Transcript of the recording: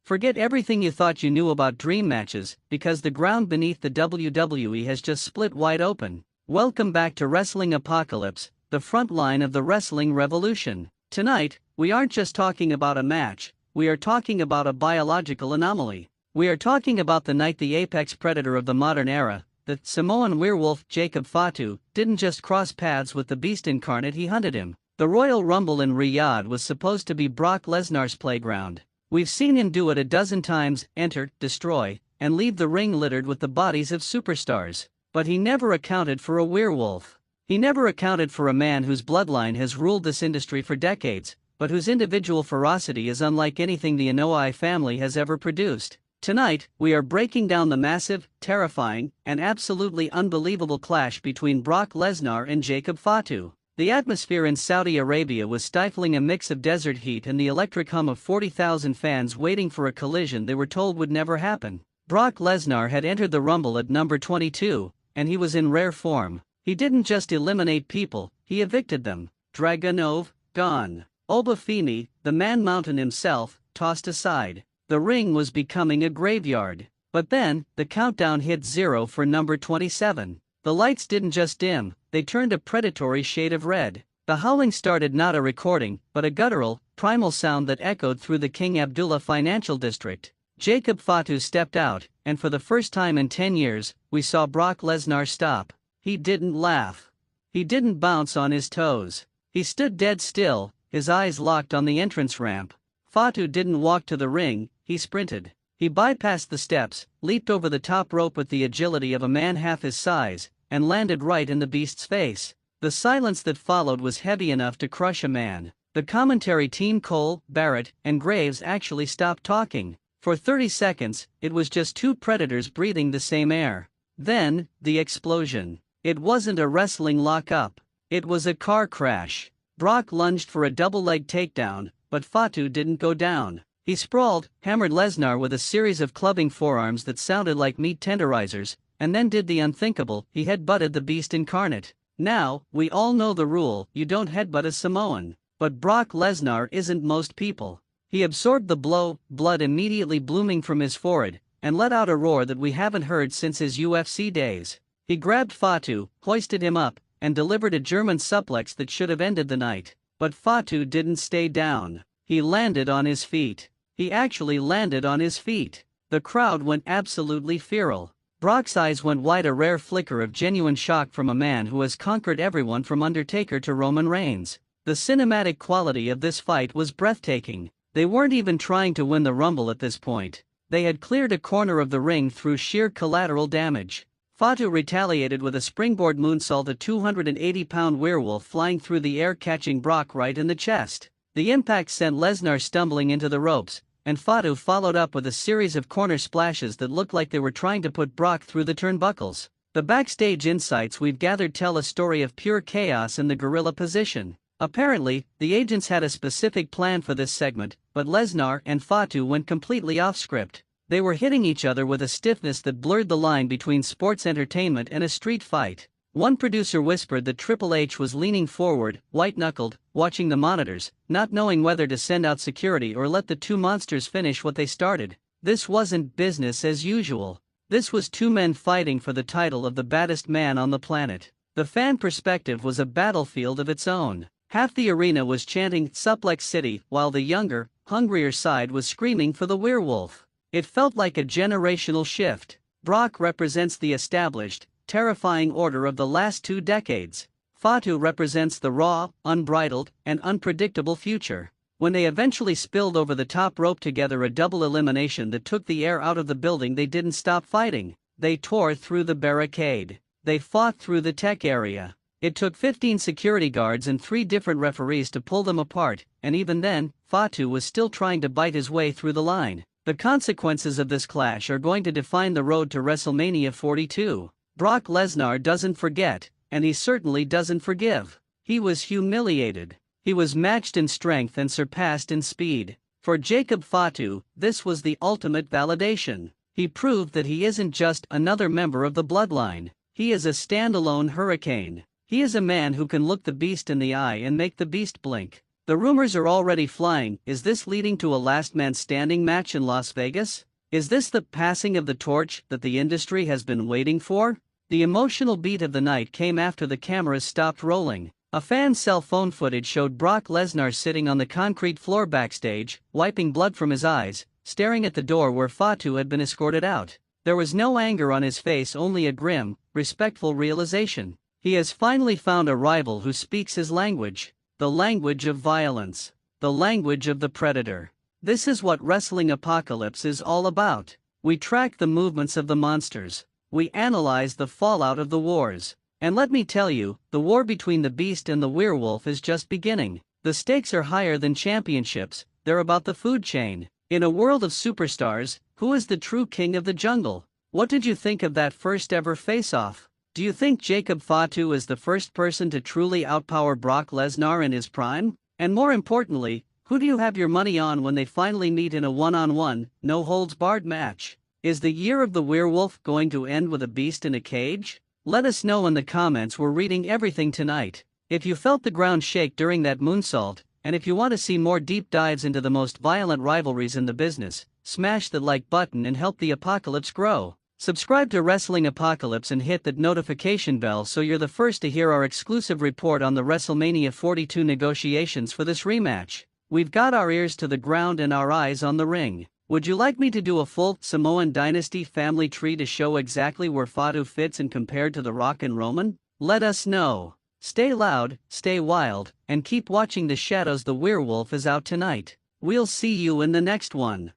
Forget everything you thought you knew about dream matches, because the ground beneath the WWE has just split wide open. Welcome back to Wrestling Apocalypse, the front line of the wrestling revolution. Tonight, we aren't just talking about a match, we are talking about a biological anomaly. We are talking about the night the apex predator of the modern era, the Samoan Werewolf Jacob Fatu, didn't just cross paths with the beast Incarnate, he hunted him. The Royal Rumble in Riyadh was supposed to be Brock Lesnar's playground. We've seen him do it a dozen times: enter, destroy, and leave the ring littered with the bodies of superstars. But he never accounted for a werewolf. He never accounted for a man whose bloodline has ruled this industry for decades, but whose individual ferocity is unlike anything the Anoa'i family has ever produced. Tonight, we are breaking down the massive, terrifying, and absolutely unbelievable clash between Brock Lesnar and Jacob Fatu. The atmosphere in Saudi Arabia was stifling, a mix of desert heat and the electric hum of 40,000 fans waiting for a collision they were told would never happen. Brock Lesnar had entered the Rumble at number 22, and he was in rare form. He didn't just eliminate people, he evicted them. Dragunov, gone. Obafemi, the man mountain himself, tossed aside. The ring was becoming a graveyard. But then, the countdown hit 0 for number 27. The lights didn't just dim, they turned a predatory shade of red. The howling started, not a recording, but a guttural, primal sound that echoed through the King Abdullah financial district. Jacob Fatu stepped out, and for the first time in 10 years, we saw Brock Lesnar stop. He didn't laugh. He didn't bounce on his toes. He stood dead still, his eyes locked on the entrance ramp. Fatu didn't walk to the ring, he sprinted. He bypassed the steps, leaped over the top rope with the agility of a man half his size, and landed right in the beast's face. The silence that followed was heavy enough to crush a man. The commentary team, Cole, Barrett, and Graves, actually stopped talking. For 30 seconds, it was just two predators breathing the same air. Then, the explosion. It wasn't a wrestling lockup. It was a car crash. Brock lunged for a double-leg takedown, but Fatu didn't go down. He sprawled, hammered Lesnar with a series of clubbing forearms that sounded like meat tenderizers, and then did the unthinkable: he headbutted the beast Incarnate. Now, we all know the rule: you don't headbutt a Samoan. But Brock Lesnar isn't most people. He absorbed the blow, blood immediately blooming from his forehead, and let out a roar that we haven't heard since his UFC days. He grabbed Fatu, hoisted him up, and delivered a German suplex that should have ended the night. But Fatu didn't stay down. He landed on his feet. He actually landed on his feet. The crowd went absolutely feral. Brock's eyes went wide, a rare flicker of genuine shock from a man who has conquered everyone from Undertaker to Roman Reigns. The cinematic quality of this fight was breathtaking. They weren't even trying to win the Rumble at this point. They had cleared a corner of the ring through sheer collateral damage. Fatu retaliated with a springboard moonsault, a 280-pound werewolf flying through the air, catching Brock right in the chest. The impact sent Lesnar stumbling into the ropes, and Fatu followed up with a series of corner splashes that looked like they were trying to put Brock through the turnbuckles. The backstage insights we've gathered tell a story of pure chaos in the gorilla position. Apparently, the agents had a specific plan for this segment, but Lesnar and Fatu went completely off script. They were hitting each other with a stiffness that blurred the line between sports entertainment and a street fight. One producer whispered that Triple H was leaning forward, white-knuckled, watching the monitors, not knowing whether to send out security or let the two monsters finish what they started. This wasn't business as usual. This was two men fighting for the title of the baddest man on the planet. The fan perspective was a battlefield of its own. Half the arena was chanting "Suplex City," while the younger, hungrier side was screaming for the werewolf. It felt like a generational shift. Brock represents the established, terrifying order of the last 2 decades. Fatu represents the raw, unbridled, and unpredictable future. When they eventually spilled over the top rope together, a double elimination that took the air out of the building, they didn't stop fighting. They tore through the barricade. They fought through the tech area. It took 15 security guards and 3 different referees to pull them apart, and even then, Fatu was still trying to bite his way through the line. The consequences of this clash are going to define the road to WrestleMania 42. Brock Lesnar doesn't forget, and he certainly doesn't forgive. He was humiliated. He was matched in strength and surpassed in speed. For Jacob Fatu, this was the ultimate validation. He proved that he isn't just another member of the bloodline. He is a standalone hurricane. He is a man who can look the beast in the eye and make the beast blink. The rumors are already flying. Is this leading to a last man standing match in Las Vegas? Is this the passing of the torch that the industry has been waiting for? The emotional beat of the night came after the cameras stopped rolling. A fan's cell phone footage showed Brock Lesnar sitting on the concrete floor backstage, wiping blood from his eyes, staring at the door where Fatu had been escorted out. There was no anger on his face, only a grim, respectful realization. He has finally found a rival who speaks his language. The language of violence. The language of the predator. This is what Wrestling Apocalypse is all about. We track the movements of the monsters. We analyze the fallout of the wars. And let me tell you, the war between the beast and the werewolf is just beginning. The stakes are higher than championships, they're about the food chain. In a world of superstars, who is the true king of the jungle? What did you think of that first ever face-off? Do you think Jacob Fatu is the first person to truly outpower Brock Lesnar in his prime? And more importantly, who do you have your money on when they finally meet in a one-on-one, no-holds-barred match? Is the year of the werewolf going to end with a beast in a cage? Let us know in the comments. We're reading everything tonight. If you felt the ground shake during that moonsault, and if you want to see more deep dives into the most violent rivalries in the business, smash the like button and help the apocalypse grow. Subscribe to Wrestling Apocalypse and hit that notification bell so you're the first to hear our exclusive report on the WrestleMania 42 negotiations for this rematch. We've got our ears to the ground and our eyes on the ring. Would you like me to do a full Samoan Dynasty family tree to show exactly where Fatu fits and compared to The Rock and Roman? Let us know. Stay loud, stay wild, and keep watching the shadows. The werewolf is out tonight. We'll see you in the next one.